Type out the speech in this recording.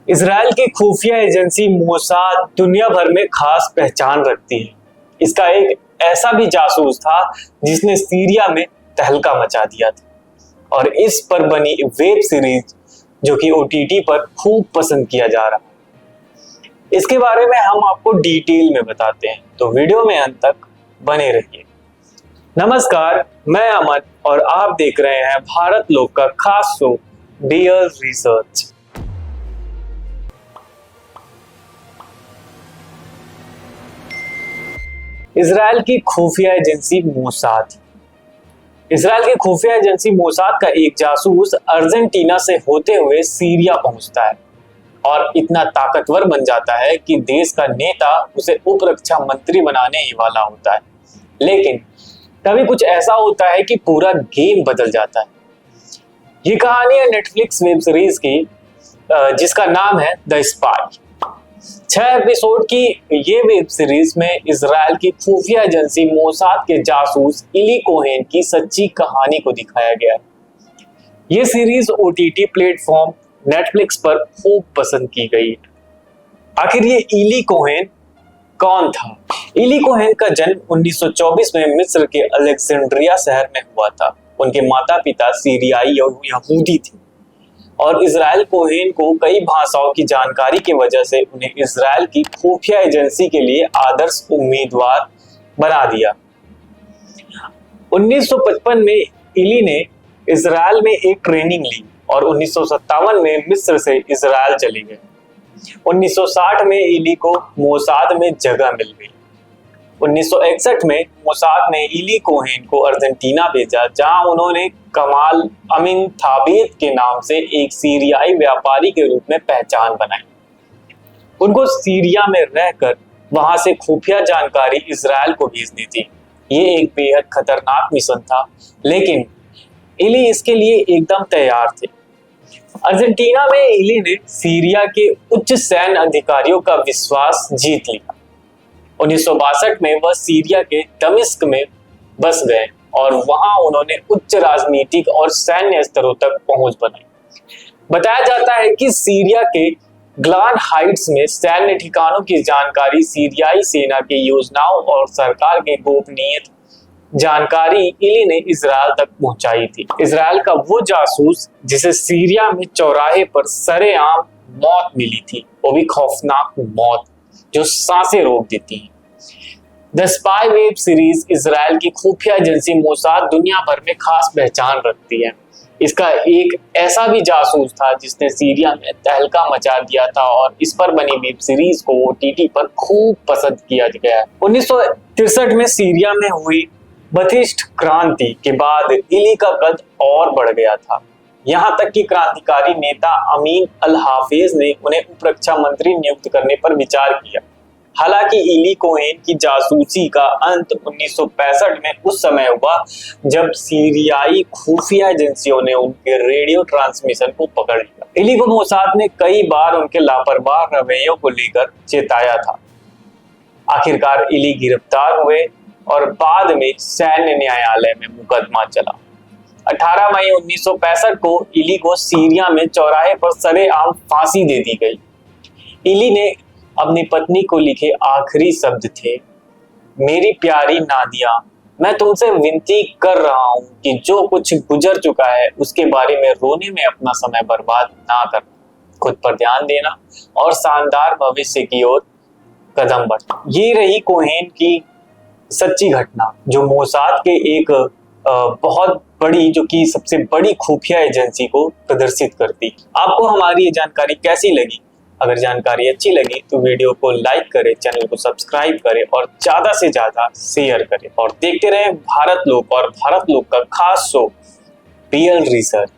Israel की खुफिया agency Mossad दुनिया भर में खास पहचान रखती है। इसका एक ऐसा भी जासूस था जिसने सीरिया में तहलका मचा दिया था और इस पर बनी वेब सीरीज जो कि ओटीटी पर खूब पसंद किया जा रहा है। इसके बारे में हम आपको डिटेल में बताते हैं, तो वीडियो में अंत तक बने रहिए। नमस्कार, मैं अमन और आप देख रहे हैं भारत लोक का खास शो रियल रिसर्च। इजराइल की खुफिया एजेंसी मोसाद। इजराइल की खुफिया एजेंसी मोसाद का एक जासूस अर्जेंटीना से होते हुए सीरिया पहुंचता है और इतना ताकतवर बन जाता है कि देश का नेता उसे उप रक्षा मंत्री बनाने ही वाला होता है। लेकिन कभी कुछ ऐसा होता है कि पूरा गेम बदल जाता है। ये कहानी है नेटफ्लिक्स वेब सीरीज की जिसका नाम है द स्पाई। 6 एपिसोड की ये वेब सीरीज में इजराइल की खुफिया एजेंसी मोसाद के जासूस इली कोहेन की सच्ची कहानी को दिखाया गया है। ये सीरीज ओटीटी प्लेटफॉर्म नेटफ्लिक्स पर खूब पसंद की गई है। आखिर ये इली कोहेन कौन था? इली कोहेन का जन्म 1924 में मिस्र के अलेक्जेंड्रिया शहर में हुआ था। उनके माता पिता सीरियाई और यहूदी थे और इजराइल कोहेन को कई भाषाओं की जानकारी की वजह से उन्हें इजराइल की खुफिया एजेंसी के लिए आदर्श उम्मीदवार बना दिया। 1955 में इली ने इजराइल में एक ट्रेनिंग ली और 1957 में मिस्र से इजराइल चले गए। 1960 में इली को मोसाद में जगह मिल गई। 1961 में मोसाद ने इली कोहेन को अर्जेंटीना भेजा, जहां उन्होंने कमाल अमीन थाबीत के नाम से एक सीरियाई व्यापारी के रूप में पहचान बनाई। उनको सीरिया में रहकर वहां से खुफिया जानकारी इजराइल को भेजनी थी। ये एक बेहद खतरनाक मिशन था, लेकिन इली इसके लिए एकदम तैयार थे। अर्जेंटीना में इली ने सीरिया के उच्च सैन्य अधिकारियों का विश्वास जीत लिया। 1962 में वह सीरिया के दमिश्क में बस गए और वहां उन्होंने उच्च राजनीतिक और सैन्य स्तरों तक पहुंच बनाई। बताया जाता है कि सीरिया के ग्लान हाइट्स में सैन्य ठिकानों की जानकारी सीरियाई सेना की योजनाओं और सरकार के गोपनीय जानकारी इली ने इजराइल तक पहुंचाई थी। इजराइल का वो जासूस जिसे सीरिया में चौराहे पर सरेआम मौत मिली थी, वो भी खौफनाक मौत जो सांसें रोक देती हैं। The spy web series Israel की खुफिया एजेंसी मोसाद दुनिया भर में खास पहचान रखती है। इसका एक ऐसा भी जासूस था जिसने सीरिया में तहलका मचा दिया था और इस पर बनी वेब सीरीज को ओटीटी पर खूब पसंद किया गया। 1963 में सीरिया में हुई बथिश्त क्रांति के बाद इली का कद और बढ़ गया था। यहाँ तक कि क्रांतिकारी नेता अमीन अल हाफिज ने उन्हें उप रक्षा मंत्री नियुक्त करने पर विचार किया। हालांकि इली कोहेन की जासूसी का अंत 1965 में उस समय हुआ जब सीरियाई खुफिया एजेंसियों ने उनके रेडियो ट्रांसमिशन को पकड़ लिया। इली को मोसाद ने कई बार उनके लापरवाह रवैयों को लेकर चेताया था। आखिरकार इली गिरफ्तार हुए और बाद में सैन्य न्यायालय में मुकदमा चला। 18 मई 1965 को इली को सीरिया में चौराहे पर सरेआम फांसी दे दी गई। इली ने अपनी पत्नी को लिखे आखिरी शब्द थे, मेरी प्यारी नादिया, मैं तुमसे विनती कर रहा हूं कि जो कुछ गुजर चुका है उसके बारे में रोने में अपना समय बर्बाद ना करना। खुद पर ध्यान देना और शानदार भविष्य की ओर कदम बढ़ना। ये रही कोहेन की सच्ची घटना जो मोसाद के एक बहुत बड़ी, जो कि सबसे बड़ी खुफिया एजेंसी को प्रदर्शित करती। आपको हमारी ये जानकारी कैसी लगी? अगर जानकारी अच्छी लगी तो वीडियो को लाइक करें, चैनल को सब्सक्राइब करें और ज्यादा से ज्यादा शेयर करें और देखते रहें भारत लोक और भारत लोक का खास शो रियल रिसर्च।